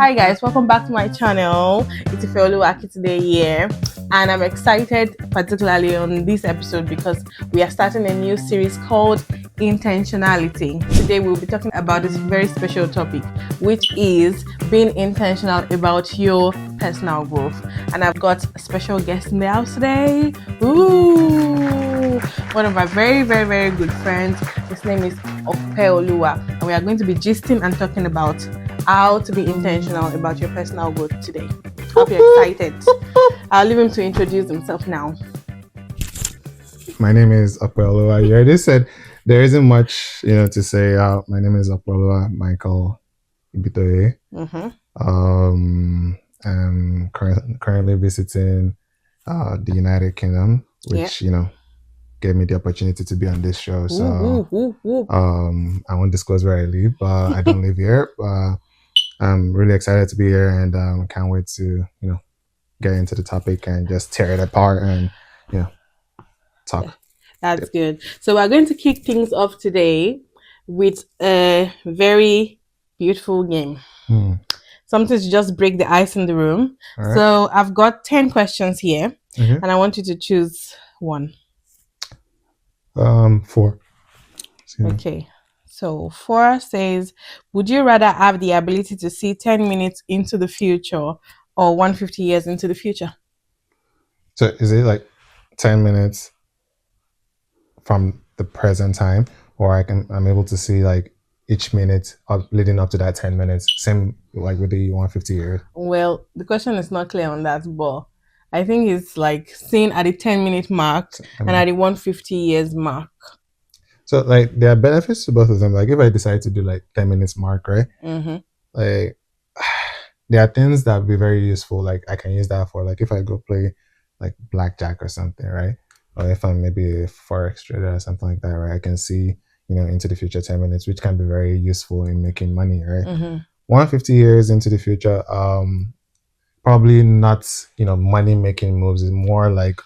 Hi guys, welcome back to my channel. It's Ifeolu Akitide here, and I'm excited particularly on this episode because we are starting a new series called Intentionality. Today we'll be talking about this very special topic, which is being intentional about your personal growth. And I've got a special guest in the house today. Ooh, one of my very good friends. His name is Opeoluwa, and we are going to be gisting and talking about how to be intentional about your personal growth today. Hope you're excited. I'll leave him to introduce himself now. My name is Opeoluwa. You already said there isn't much, to say. My name is Opeoluwa Michael Ibitoye. I'm currently visiting the United Kingdom, which gave me the opportunity to be on this show. So I won't disclose where I live, but I don't live here. I'm really excited to be here, and can't wait to get into the topic and just tear it apart and talk. That's good. So we're going to kick things off today with a very beautiful game. Something to just break the ice in the room. Right. So I've got 10 questions here, and I want you to choose one. 4. Okay. So 4 says, would you rather have the ability to see 10 minutes into the future or 150 years into the future? So is it like 10 minutes from the present time, or I'm able to see like each minute leading up to that 10 minutes, same like with the 150 years? Well, the question is not clear on that, but I think it's like seeing at the 10-minute mark and at the 150 years mark. So like there are benefits to both of them. Like if I decide to do like 10 minutes mark, right? Like there are things that would be very useful. Like I can use that for like if I go play like blackjack or something, right? Or if I'm maybe a forex trader or something like that, right? I can see into the future 10 minutes, which can be very useful in making money, right? 150 years into the future, probably not money making moves. It's more like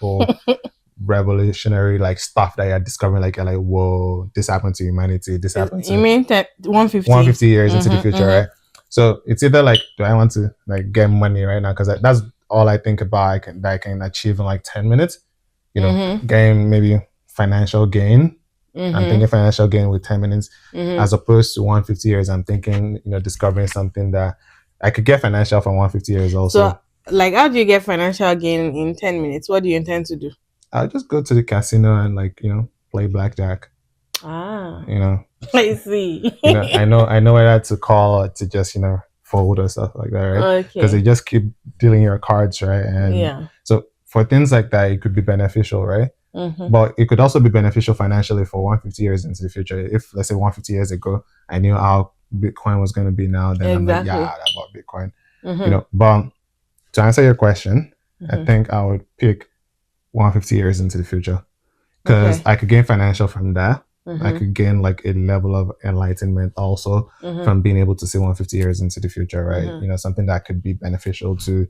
revolutionary like stuff that you're discovering, like you're like, whoa, this happened to humanity, this happened to you mean 150 years into the future, right? So it's either like, do I want to like get money right now, because that's all I think about that I can achieve in like 10 minutes, gain maybe financial gain. I'm thinking financial gain with 10 minutes as opposed to 150 years. I'm thinking discovering something that I could get financial from 150 years also. So like, how do you get financial gain in 10 minutes? What do you intend to do? I'll just go to the casino and like play blackjack. I see. I know whether to call or to just fold or stuff like that, right? Because they just keep dealing your cards, right? And so for things like that, it could be beneficial, right? But it could also be beneficial financially for 150 years into the future. If let's say 150 years ago I knew how Bitcoin was going to be now, then I'm like, yeah, I bought Bitcoin. But to answer your question, I think I would pick 150 years into the future, because I could gain financial from that. I could gain like a level of enlightenment also from being able to see 150 years into the future, right? Something that could be beneficial to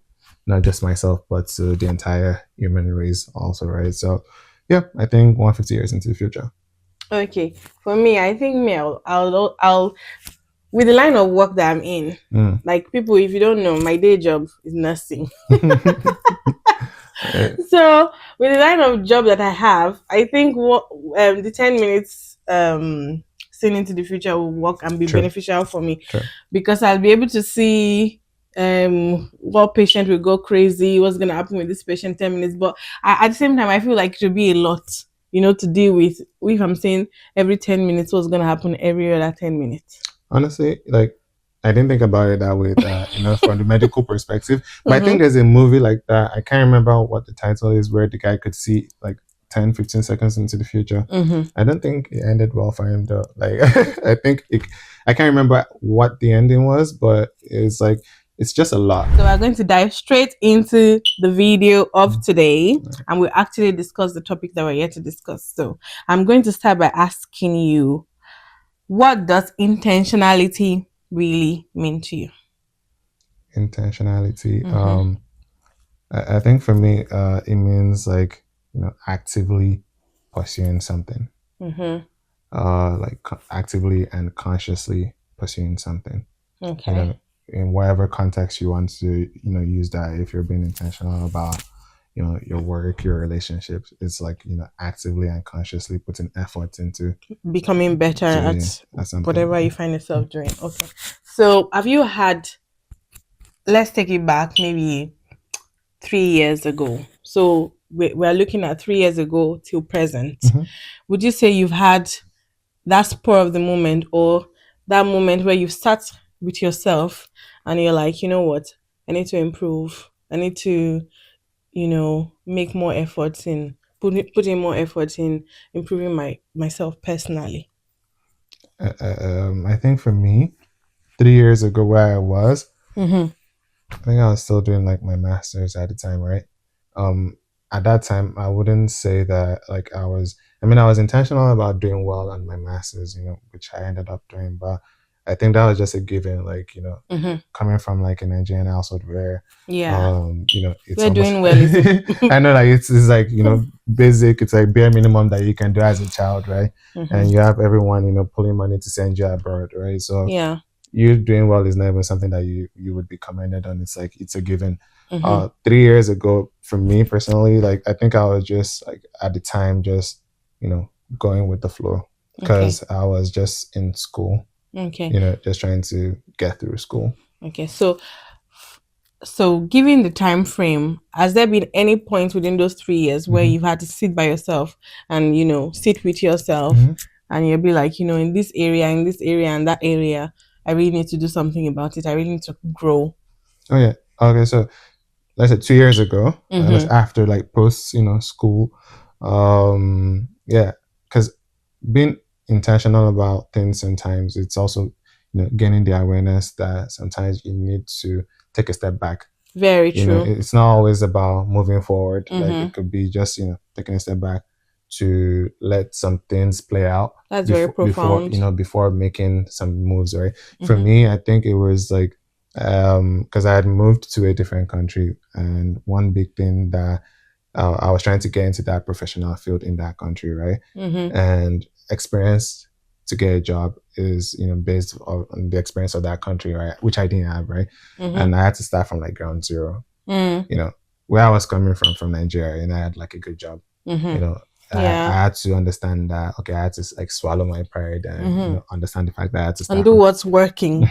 not just myself but to the entire human race also, right? So yeah, I think 150 years into the future. Okay, for me, I think I'll with the line of work that I'm in, like people, if you don't know, my day job is nursing. So with the line of job that I have, I think the 10 minutes seeing into the future will work and be beneficial for me, because I'll be able to see what patient will go crazy, what's going to happen with this patient 10 minutes. But at the same time, I feel like it should be a lot, to deal with if I'm saying every 10 minutes what's going to happen every other 10 minutes. Honestly, like I didn't think about it that way, from the medical perspective. But I think there's a movie like that. I can't remember what the title is, where the guy could see like 10, 15 seconds into the future. I don't think it ended well for him though. Like I think I can't remember what the ending was, but it's like, it's just a lot. So we're going to dive straight into the video of today, and we'll actually discuss the topic that we're here to discuss. So I'm going to start by asking you, what does intentionality really mean to you? Intentionality. I think for me, it means like actively pursuing something. Like actively and consciously pursuing something. Okay. in whatever context you want to, use that. If you're being intentional about, your work, your relationships, it's like, actively and consciously putting effort into becoming better at whatever you find yourself doing. Okay. So have you had, let's take it back maybe 3 years ago. So we're looking at 3 years ago till present. Mm-hmm. Would you say you've had that spur of the moment, or that moment where you start with yourself and you're like, you know what, I need to improve. I need to, make more efforts in putting more effort in improving myself personally? I think for me, 3 years ago, where I was, Mm-hmm. I think I was still doing like my master's at the time, right? At that time, I wouldn't say that like I was intentional about doing well on my master's, which I ended up doing, but I think that was just a given, like, Mm-hmm. coming from like a Nigerian household where, it's we're doing well. I know, like, it's like, basic, it's like bare minimum that you can do as a child, right? Mm-hmm. And you have everyone, pulling money to send you abroad, right? So yeah, you doing well is not even something that you would be commended on. It's like, it's a given. Mm-hmm. 3 years ago, for me personally, like, I think I was just like at the time just, going with the flow, because I was just in school. Okay. Just trying to get through school. Okay. So given the time frame, has there been any point within those 3 years where you've had to sit by yourself and, sit with yourself, and you'll be like, in this area, and that area, I really need to do something about it. I really need to grow. Oh yeah. Okay. So let's say 2 years ago, after like post, school. Yeah. Because being intentional about things sometimes, it's also, gaining the awareness that sometimes you need to take a step back. Very true. It's not always about moving forward. Like, it could be just, taking a step back to let some things play out. That's very profound. Before making some moves, right? For me, I think it was like, because I had moved to a different country, and one big thing that I was trying to get into that professional field in that country, right? And experience to get a job is, based on the experience of that country, right? Which I didn't have, right? And I had to start from like ground zero. Where I was coming from Nigeria, and I had like a good job. I had to understand that, okay, I had to like swallow my pride and understand the fact that I had to start and do what's working.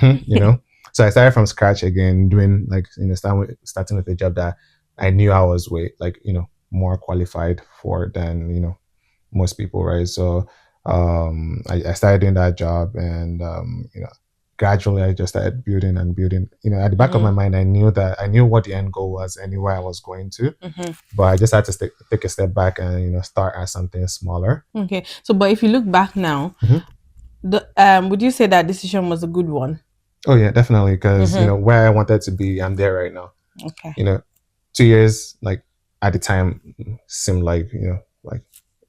So I started from scratch again, doing like, starting with a job that I knew I was more qualified for than, most people, right? So I started doing that job, and gradually I just started building. At the back of my mind, I knew what the end goal was, anywhere I was going to, but I just had to take a step back and start at something smaller. Okay. So, but if you look back now, would you say that decision was a good one? Oh yeah, definitely, because where I wanted to be, I'm there right now. Okay. 2 years, like, at the time seemed like like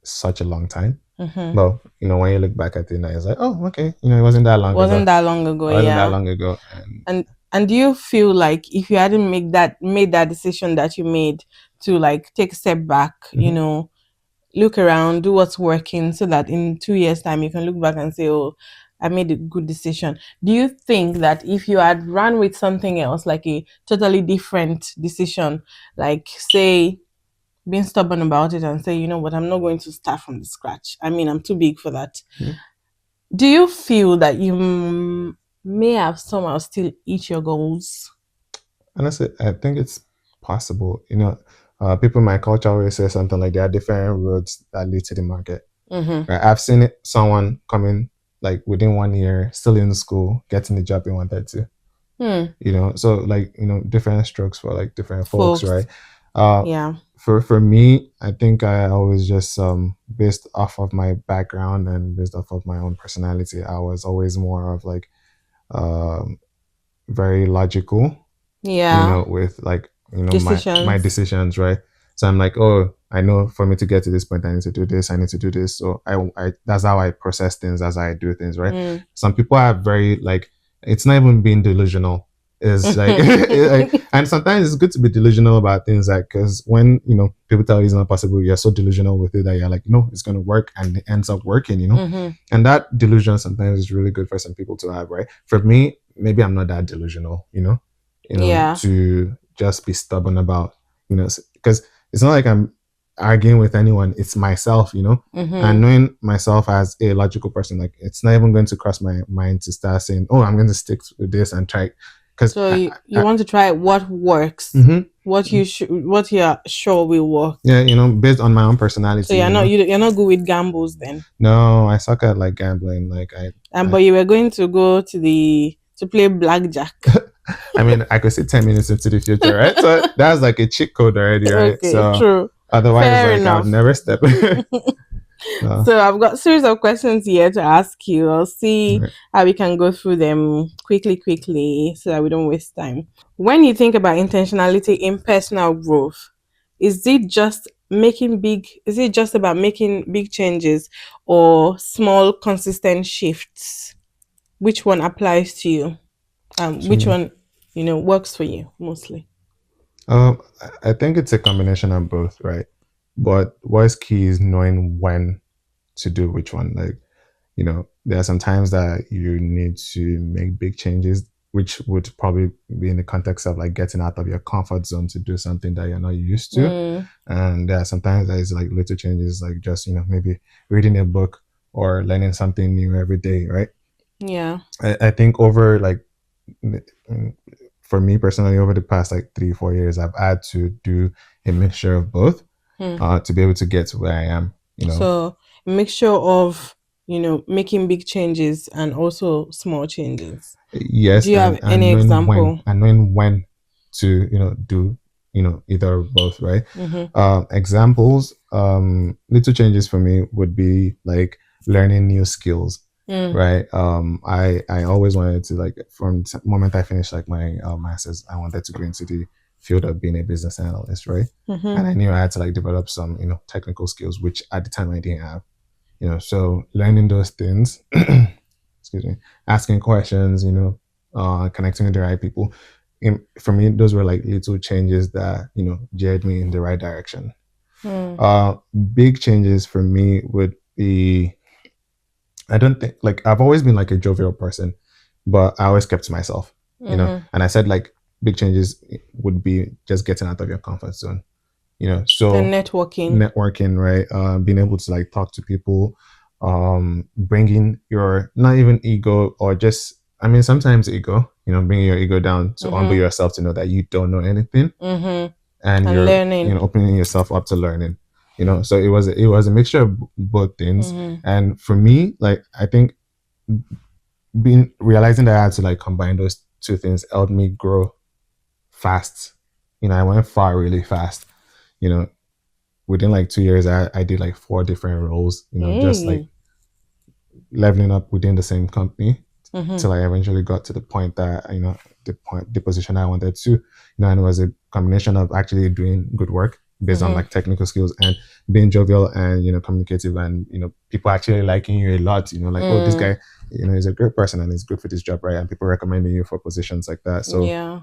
such a long time. Well, when you look back at it now, it's like, oh, okay, it wasn't that long ago. Wasn't that long ago. And do you feel like if you hadn't made that decision that you made to like take a step back, look around, do what's working, so that in 2 years' time you can look back and say, oh, I made a good decision. Do you think that if you had run with something else, like a totally different decision, like say being stubborn about it and say, you know what, I'm not going to start from the scratch. I mean, I'm too big for that. Do you feel that you may have somehow still eat your goals? Honestly, I think it's possible. People in my culture always say something like there are different roads that lead to the market. Right? I've seen someone coming like within 1 year, still in school, getting the job he wanted to. So like, different strokes for like different folks, right? Yeah. For me, I think I always just based off of my background and based off of my own personality, I was always more of like very logical. Yeah. With like decisions. my decisions, right? So I'm like, oh, I know for me to get to this point, I need to do this. I need to do this. So I that's how I process things, as I do things, right? Some people are very like, it's not even being delusional. Is like, and sometimes it's good to be delusional about things, like, because when people tell you it's not possible, you're so delusional with it that you're like, it's going to work, and it ends up working, and that delusion sometimes is really good for some people to have, right? For me, maybe I'm not that delusional, to just be stubborn about, because it's not like I'm arguing with anyone. It's myself, and knowing myself as a logical person, like it's not even going to cross my mind to start saying, oh, I'm going to stick with this and try. So you want to try what works, what you're sure will work. Yeah, based on my own personality. So you're not good with gambles then. No, I suck at like gambling. But you were going to go to play blackjack. I mean, I could see 10 minutes into the future, right? So that's like a cheat code already, right? Okay, so true. Otherwise, I'll never step. So I've got a series of questions here to ask you. I'll see how we can go through them quickly so that we don't waste time. When you think about intentionality in personal growth, is it just about making big changes or small consistent shifts? Which one applies to you? Which one, works for you mostly? I think it's a combination of both, right? But what's key is knowing when to do which one. Like, there are some times that you need to make big changes, which would probably be in the context of like getting out of your comfort zone to do something that you're not used to. And there are sometimes that is like little changes, like just, maybe reading a book or learning something new every day, right? Yeah. I think over like, for me personally, over the past like 3-4 years, I've had to do a mixture of both to be able to get to where I am, So a mixture of, making big changes and also small changes. Yes. Do you have any example? And knowing when to, do, either or both, right? Examples, little changes for me would be like learning new skills. Right. I always wanted to, like, from the moment I finished like my master's, I wanted to go into the field of being a business analyst, right? And I knew I had to like develop some, technical skills, which at the time I didn't have. So learning those things, excuse me, asking questions, connecting with the right people. For me, those were like little changes that, geared me in the right direction. Big changes for me would be, I don't think, like, I've always been like a jovial person, but I always kept to myself, and I said like big changes would be just getting out of your comfort zone, so and networking, right? Being able to like talk to people, bringing your, not even ego, or just, I mean, sometimes ego, bringing your ego down to humble yourself to know that you don't know anything, and you're learning, opening yourself up to learning. So it was a mixture of both things. And for me, like, I think realizing that I had to like combine those two things helped me grow fast. I went far really fast. Within like 2 years, I did like 4 different roles, just like leveling up within the same company till I eventually got to the point that, the position I wanted to, and it was a combination of actually doing good work based on like technical skills and being jovial and, communicative, and, people actually liking you a lot, like, oh, this guy, he's a great person and he's good for this job, right? And people recommending you for positions like that. So yeah.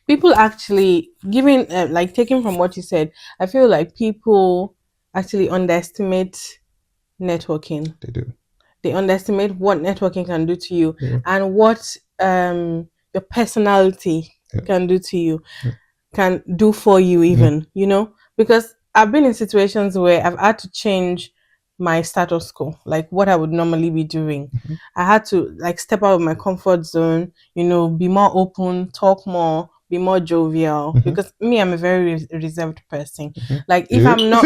People actually giving, like, taking from what you said, I feel like people actually underestimate networking. They do. They underestimate what networking can do to you and what your personality can do to you, can do for you even, because I've been in situations where I've had to change my status quo, like what I would normally be doing. I had to like step out of my comfort zone, be more open, talk more, be more jovial, because me, I'm a very reserved person. Like, if I'm not,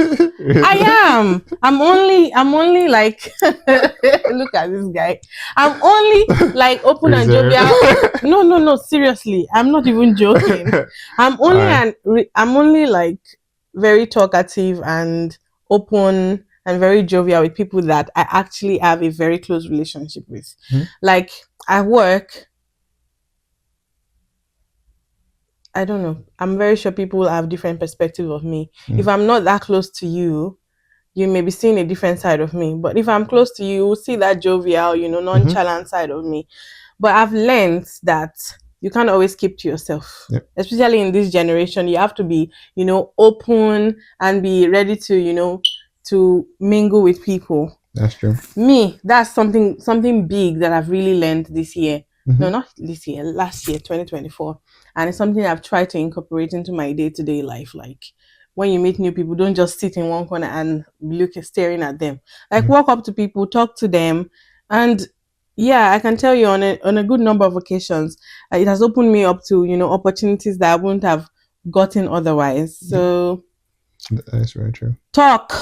I'm only like, look at this guy. I'm only like open and jovial. No, seriously, I'm not even joking. I'm only like very talkative and open and very jovial with people that I actually have a very close relationship with. Like, at work, I don't know, I'm very sure people will have different perspective of me. If I'm not that close to you, you may be seeing a different side of me. But if I'm close to you, you'll see that jovial, nonchalant side of me. But I've learned that you can't always keep to yourself. Especially in this generation, you have to be, open and be ready to, to mingle with people. That's true. Me, that's something big that I've really learned this year. No, not this year, last year, 2024. And it's something I've tried to incorporate into my day-to-day life. Like, when you meet new people, don't just sit in one corner and staring at them. Like, walk up to people, talk to them. And yeah, I can tell you on a good number of occasions, it has opened me up to, opportunities that I wouldn't have gotten otherwise. So that's very true. Talk.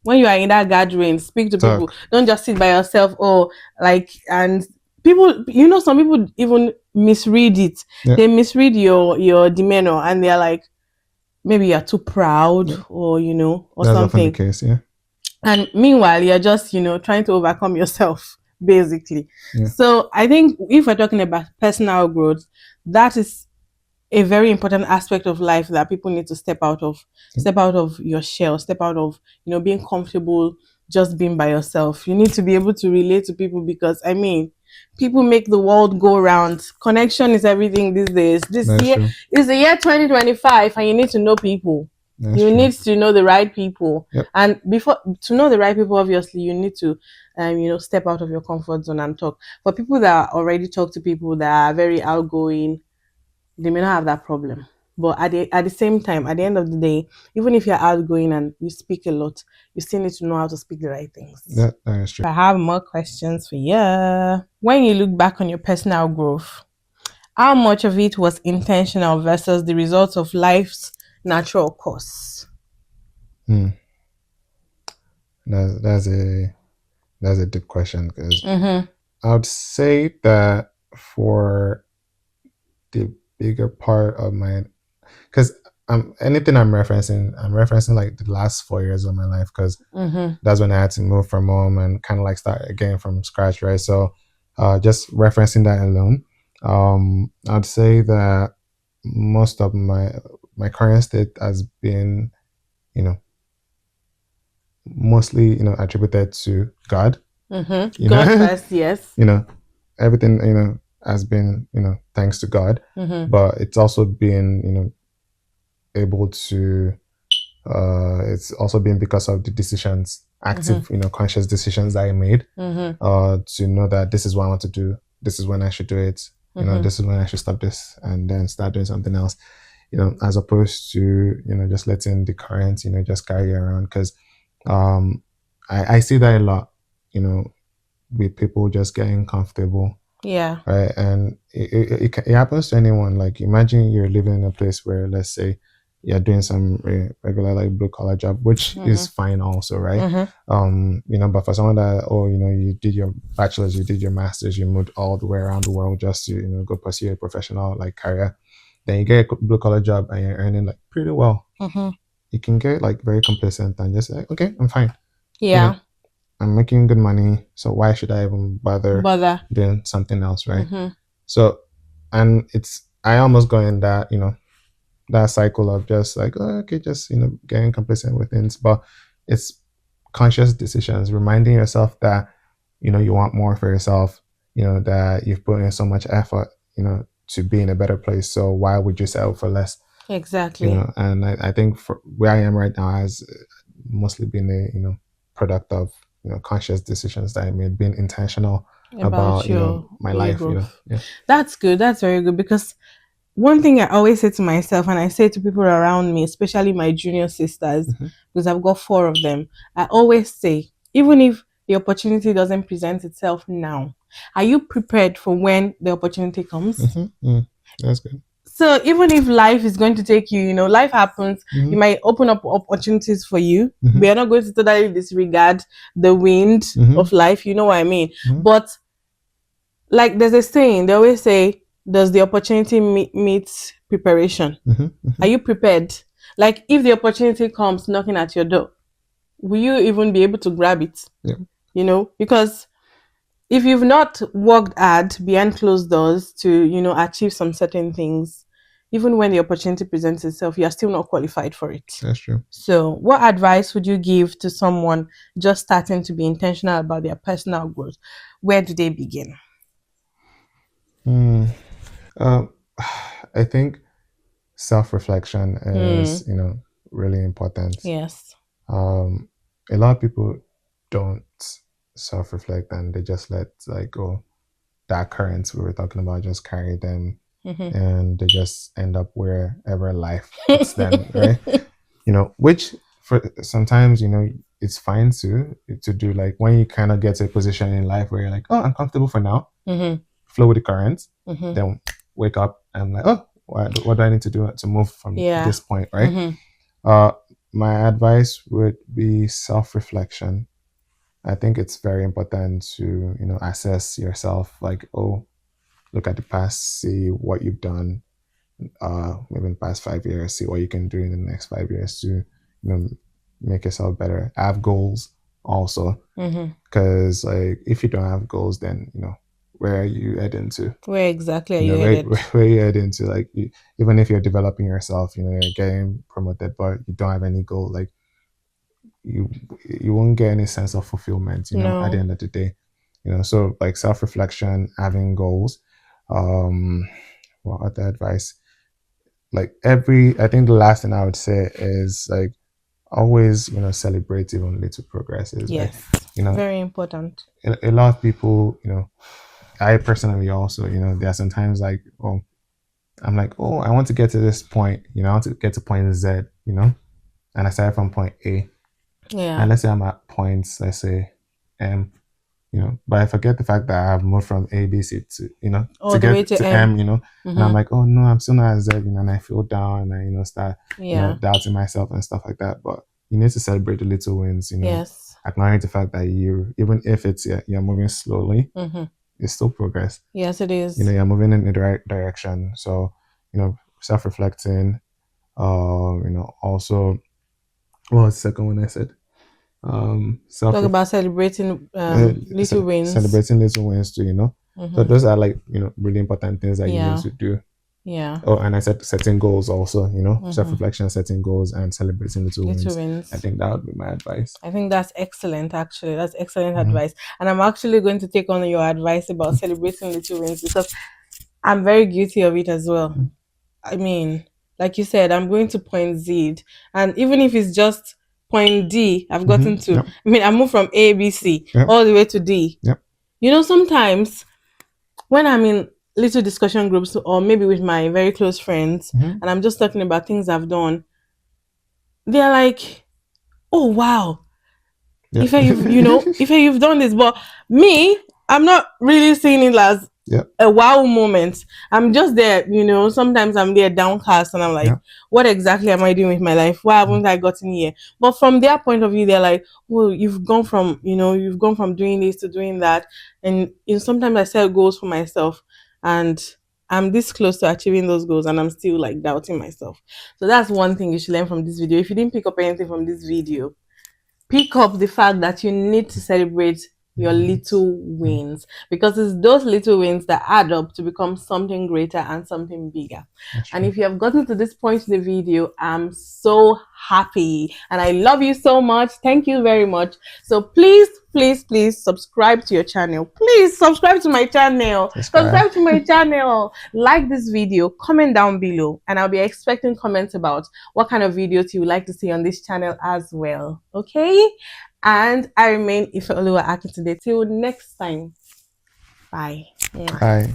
When you are in that gathering, speak to people. Don't just sit by yourself. And people, some people even misread it. Yeah. They misread your demeanor, and they're like, maybe you're too proud, or or that's something. Often the case, yeah. And meanwhile, you're just trying to overcome yourself, basically. Yeah. So I think if we're talking about personal growth, that is a very important aspect of life that people need to step out of your shell, step out of, being comfortable just being by yourself. You need to be able to relate to people, because people make the world go round. Connection is everything these days. This year is the year 2025, and you need to know people. You need to know the right people. Yep. And to know the right people, obviously, you need to, step out of your comfort zone and talk. For people that already talk to people that are very outgoing, they may not have that problem. But at the same time, at the end of the day, even if you're outgoing and you speak a lot, you still need to know how to speak the right things. That is true. I have more questions for you. When you look back on your personal growth, how much of it was intentional versus the results of life's natural course? That's a deep question, because I would say that for the bigger part of my, because anything I'm referencing like the last 4 years of my life, because that's when I had to move from home and kind of like start again from scratch, right? So just referencing that alone, I'd say that most of my current state has been, mostly, attributed to God. God first, yes. Everything, has been, thanks to God. But it's also been, able to, it's also been because of the decisions, active, conscious decisions that I made, to know that this is what I want to do. This is when I should do it. This is when I should stop this and then start doing something else, as opposed to, just letting the current, just carry around. Because I see that a lot, with people just getting comfortable. Yeah. Right. And it happens to anyone. Like, imagine you're living in a place where, let's say, you're doing some regular, like, blue collar job, which is fine also, right? But for someone that, you did your bachelor's, you did your master's, you moved all the way around the world just to, go pursue a professional, like, career, then you get a blue collar job and you're earning, like, pretty well. You can get, like, very complacent and just like, okay, I'm fine. Yeah. I'm making good money, so why should I even bother doing something else, right? So, and I almost go in that, that cycle of just like, oh, okay, just, getting complacent with things. But it's conscious decisions, reminding yourself that, you want more for yourself, that you've put in so much effort, to be in a better place. So why would you settle for less? Exactly. And I think for where I am right now has mostly been a, product of, conscious decisions that I made, being intentional about my life. Yeah. That's good. That's very good, because one thing I always say to myself, and I say to people around me, especially my junior sisters, because I've got 4 of them, I always say, even if the opportunity doesn't present itself now, are you prepared for when the opportunity comes? That's good. So even if life is going to take you, life happens, you might open up opportunities for you. We are not going to totally disregard the wind of life, you know what I mean? But like there's a saying, they always say, does the opportunity meet preparation? Are you prepared? Like, if the opportunity comes knocking at your door, will you even be able to grab it? Yeah. Because if you've not worked hard behind closed doors to, achieve some certain things, even when the opportunity presents itself, you are still not qualified for it. That's true. So what advice would you give to someone just starting to be intentional about their personal growth? Where do they begin? I think self-reflection is, really important. Yes. A lot of people don't self-reflect and they just let, like, go that current we were talking about, just carry them, and they just end up wherever life puts them, right? Which for sometimes, it's fine to do, like when you kind of get to a position in life where you're like, oh, I'm comfortable for now, flow with the current, then wake up and like, oh, what do I need to do to move from this point, right? My advice would be self-reflection. I think it's very important to, assess yourself, like, oh, look at the past, see what you've done, maybe in the past 5 years, see what you can do in the next 5 years to, make yourself better. Have goals also, because like if you don't have goals, then where are you heading to? Where exactly are you headed? Where are you heading to? Like even if you're developing yourself, you're getting promoted, but you don't have any goal, like you won't get any sense of fulfillment, at the end of the day. So like self-reflection, having goals. What other advice? Like I think the last thing I would say is like always, celebrate even little progresses. Yes. Like, very important. A lot of people, I personally also, there are sometimes like, oh, I'm like, oh, I want to get to this point, I want to get to point Z, and I started from point A. Yeah. And let's say I'm at points, let's say M, but I forget the fact that I have moved from A, B, C to, to get to M, and I'm like, oh no, I'm still not at Z, and I feel down and I, start, doubting myself and stuff like that. But you need to celebrate the little wins, Yes. Acknowledge the fact that even if it's, you're moving slowly, it's still progress. Yes, it is. You're moving in the right direction. So, self-reflecting, also, what was the second one I said? Talk about celebrating little wins. Celebrating little wins too, So those are like, really important things that you need to do. Yeah. Oh, and I said setting goals also, self-reflection, setting goals, and celebrating little wins. I think that would be my advice. I think that's excellent, actually. That's excellent advice. And I'm actually going to take on your advice about celebrating little wins because I'm very guilty of it as well. I mean, like you said, I'm going to point Z, and even if it's just point D, I've gotten to. Yep. I mean, I moved from A, B, C all the way to D. Yep. Sometimes when I'm in little discussion groups or maybe with my very close friends and I'm just talking about things I've done, they're like, oh wow, Ife, you've done this. But me, I'm not really seeing it as a wow moment. I'm just there, sometimes I'm there downcast and I'm like, what exactly am I doing with my life? Why haven't I gotten here? But from their point of view, they're like, well, you've gone from doing this to doing that. And sometimes I set goals for myself and I'm this close to achieving those goals and I'm still like doubting myself. So that's one thing you should learn from this video. If you didn't pick up anything from this video, pick up the fact that you need to celebrate your little wins, because it's those little wins that add up to become something greater and something bigger. And if you have gotten to this point in the video, I'm so happy and I love you so much. Thank you very much. So please subscribe to your channel. Please subscribe to my channel. Subscribe to my channel. Like this video, comment down below, and I'll be expecting comments about what kind of videos you would like to see on this channel as well. Okay? And I remain Ifeoluwa Akintunde. Till next time. Bye. Bye.